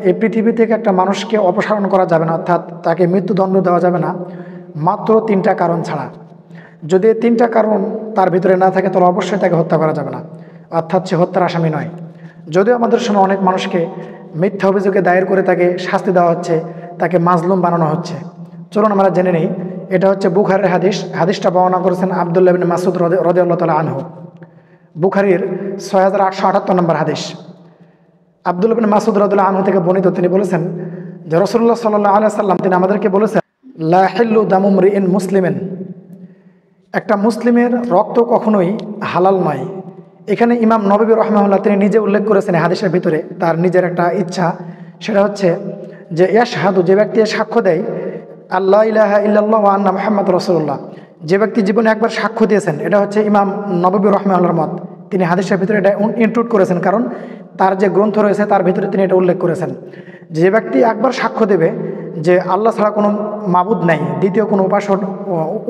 এই পৃথিবী থেকে একটা মানুষকে অপসারণ করা যাবে না, অর্থাৎ তাকে মৃত্যুদণ্ড দেওয়া যাবে না মাত্র 3টা কারণ ছাড়া। যদি এই 3টা কারণ তার ভিতরে না থাকে তাহলে অবশ্যই তাকে হত্যা করা যাবে না, অর্থাৎ সে হত্যার আসামি নয়। যদিও আমাদের সময় অনেক মানুষকে মিথ্যা অভিযোগে দায়ের করে তাকে শাস্তি দেওয়া হচ্ছে, তাকে মাজলুম বানানো হচ্ছে। চলুন আমরা জেনে নিই। এটা হচ্ছে বুখারীর হাদিস। হাদিসটা বর্ণনা করেছেন আব্দুল্লাহ ইবনে মাসউদ রাদিয়াল্লাহু তাআলা আনহু। বুখারীর 6878 নম্বর হাদিস। আব্দুল্লাহ ইবনে মাসউদ রাদিয়াল্লাহু আনহু থেকে বর্ণিত, তিনি বলেছেন যে রাসূলুল্লাহ সাল্লাল্লাহু আলাইহি সাল্লাম তিনি আমাদেরকে বলেছেন, লা হিল্লু দামু মরিইন মুসলিমিন, একটা মুসলিমের রক্ত কখনোই হালাল নয়। এখানে ইমাম নববী রাহিমাহুল্লাহ তিনি নিজে উল্লেখ করেছেন হাদিসের ভিতরে তার নিজের একটা ইচ্ছা, সেটা হচ্ছে যে ইয়াশহাদু, যে ব্যক্তি সাক্ষ্য দেয় আল্লাহ ইলাহা ইল্লাল্লাহ ওয়া আন্না মুহাম্মাদুর রাসূলুল্লাহ, যে ব্যক্তি জীবনে একবার সাক্ষ্য দিয়েছেন, এটা হচ্ছে ইমাম নববী রাহিমাহুল্লাহর মত। তিনি হাদিসের ভিতরে এটা ইনক্লুড করেছেন, কারণ তার যে গ্রন্থ রয়েছে তার ভিতরে তিনি এটা উল্লেখ করেছেন। যে ব্যক্তি একবার সাক্ষ্য দেবে যে আল্লাহ ছাড়া কোনো মাবুদ নাই, দ্বিতীয় কোনো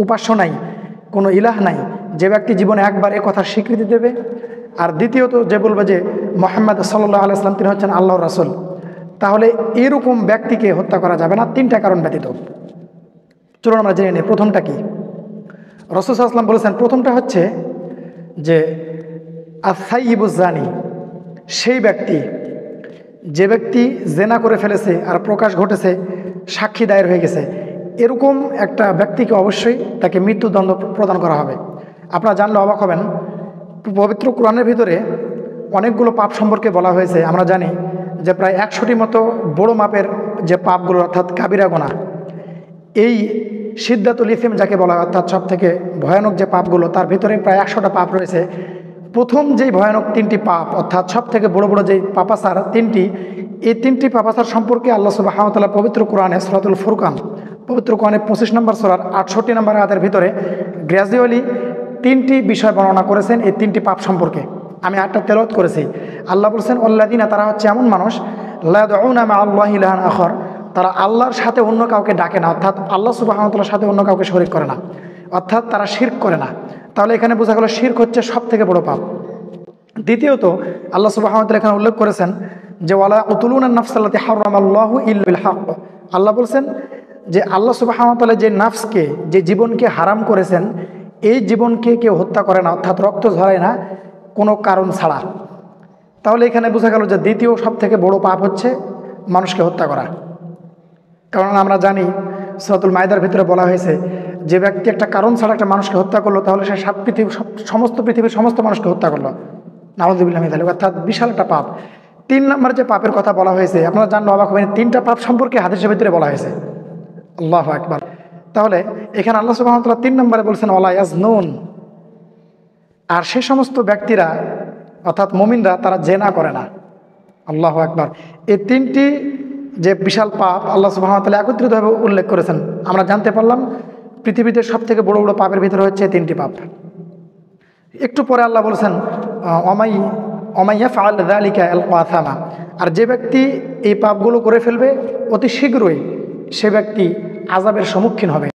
উপাস্য নাই, কোনো ইলাহ নাই, যে ব্যক্তি জীবনে একবার এ কথার স্বীকৃতি দেবে, আর দ্বিতীয়ত যে বলবে যে মুহাম্মদ সাল্লাল্লাহু আলাইহি সাল্লাম তিনি হচ্ছেন আল্লাহর রাসূল, তাহলে এরকম ব্যক্তিকে হত্যা করা যাবে না 3টা কারণ ব্যতীত। চলুন আমরা জেনে নিই প্রথমটা কি। রাসূল সাল্লাল্লাহু আলাইহি ওয়াসাল্লাম বলেছেন প্রথমটা হচ্ছে যে আস-সাইয়্যিবুজ জানি, সেই ব্যক্তি যে ব্যক্তি জেনা করে ফেলেছে আর প্রকাশ ঘটেছে, সাক্ষী দায়ের হয়ে গেছে, এরকম একটা ব্যক্তিকে অবশ্যই তাকে মৃত্যুদণ্ড প্রদান করা হবে। আপনারা জানলে অবাক হবেন, পবিত্র কোরআনের ভিতরে অনেকগুলো পাপ সম্পর্কে বলা হয়েছে। আমরা জানি যে প্রায় 100টি মতো বড় মাপের যে পাপগুলো, অর্থাৎ কাবিরা গুনাহ, এই সিদ্ধাতুল ইসম যাকে বলা হয়, অর্থাৎ সব থেকে ভয়ানক যে পাপগুলো, তার ভিতরে প্রায় 100টা পাপ রয়েছে। প্রথম যেই ভয়ানক 3টি পাপ, অর্থাৎ সব থেকে বড় বড় যেই পাপাচার 3টি, এই 3টি পাপাচার সম্পর্কে আল্লাহ সুবহানাহু ওয়া তাআলা পবিত্র কোরআনে সূরাতুল ফুরকান, পবিত্র কোরআনে 25 নম্বর সূরার 68 নম্বর আয়াতের ভিতরে গ্র্যাজুয়ালি 3টি বিষয় বর্ণনা করেছেন এই 3টি পাপ সম্পর্কে। আমি আয়াতটা তেলাওয়াত করেছি। আল্লাহ বলছেন আল্লাযীনা, তারা হচ্ছে এমন মানুষ, লা ইয়াদউনা মা আল্লাহি ইলাহান আখার, তারা আল্লাহর সাথে অন্য কাউকে ডাকে না, অর্থাৎ আল্লাহ সুবহানাহু ওয়া তাআলার সাথে অন্য কাউকে শরীক করে না, অর্থাৎ তারা শিরক করে না। তাহলে এখানে বোঝা গেল শিরক হচ্ছে সব থেকে বড় পাপ। দ্বিতীয়ত আল্লাহ সুবহানাহু ওয়া তাআলা এখানে উল্লেখ করেছেন যে ওয়ালা ইয়াকতুলুনা আন-নাফসাল্লাতী হারামাল্লাহু ইল্লা বিল হক। আল্লাহ বলছেন যে আল্লাহ সুবহানাহু ওয়া তাআলা যে নাফসকে, যে জীবনকে হারাম করেছেন, এই জীবনকে কেউ হত্যা করে না, অর্থাৎ রক্ত ঝরায় না কোনো কারণ ছাড়া। তাহলে এখানে বোঝা গেল যে দ্বিতীয় সব থেকে বড় পাপ হচ্ছে মানুষকে হত্যা করা। কারণ আমরা জানি সূরাতুল মাইদার ভিতরে বলা হয়েছে যে ব্যক্তি একটা কারণ ছাড়া একটা মানুষকে হত্যা করলো, তাহলে সে সমস্ত পৃথিবীর সমস্ত মানুষকে হত্যা করলো, নাউযুবিল্লাহি মিন যালিক, অর্থাৎ বিশাল একটা পাপ। 3 নম্বর যে পাপের কথা বলা হয়েছে, আপনারা জানলে অবাক হবেন, 3টা পাপ সম্পর্কে হাদিসের ভিতরে বলা হয়েছে। আল্লাহু আকবার। তাহলে এখানে আল্লাহ সুবহানাহু ওয়া তাআলা 3 নম্বরে বলছেন ওয়ালা ইয়াজনুন, আর সে সমস্ত ব্যক্তিরা অর্থাৎ মুমিনরা তারা জেনা করে না। আল্লাহু আকবার। এই 3টি যে বিশাল পাপ আল্লাহ সুবহানাহু ওয়া তাআলা একত্রিতভাবে উল্লেখ করেছেন, আমরা জানতে পারলাম পৃথিবীতে সব থেকে বড় বড় পাপের ভিতরে হচ্ছে 3টি পাপ। একটু পরে আল্লাহ বলছেন ওমাই ইয়াফআল যালিকা ইয়ালকা আসামা, আর যে ব্যক্তি এই পাপগুলো করে ফেলবে অতি শীঘ্রই সে ব্যক্তি আযাবের সম্মুখীন হবে।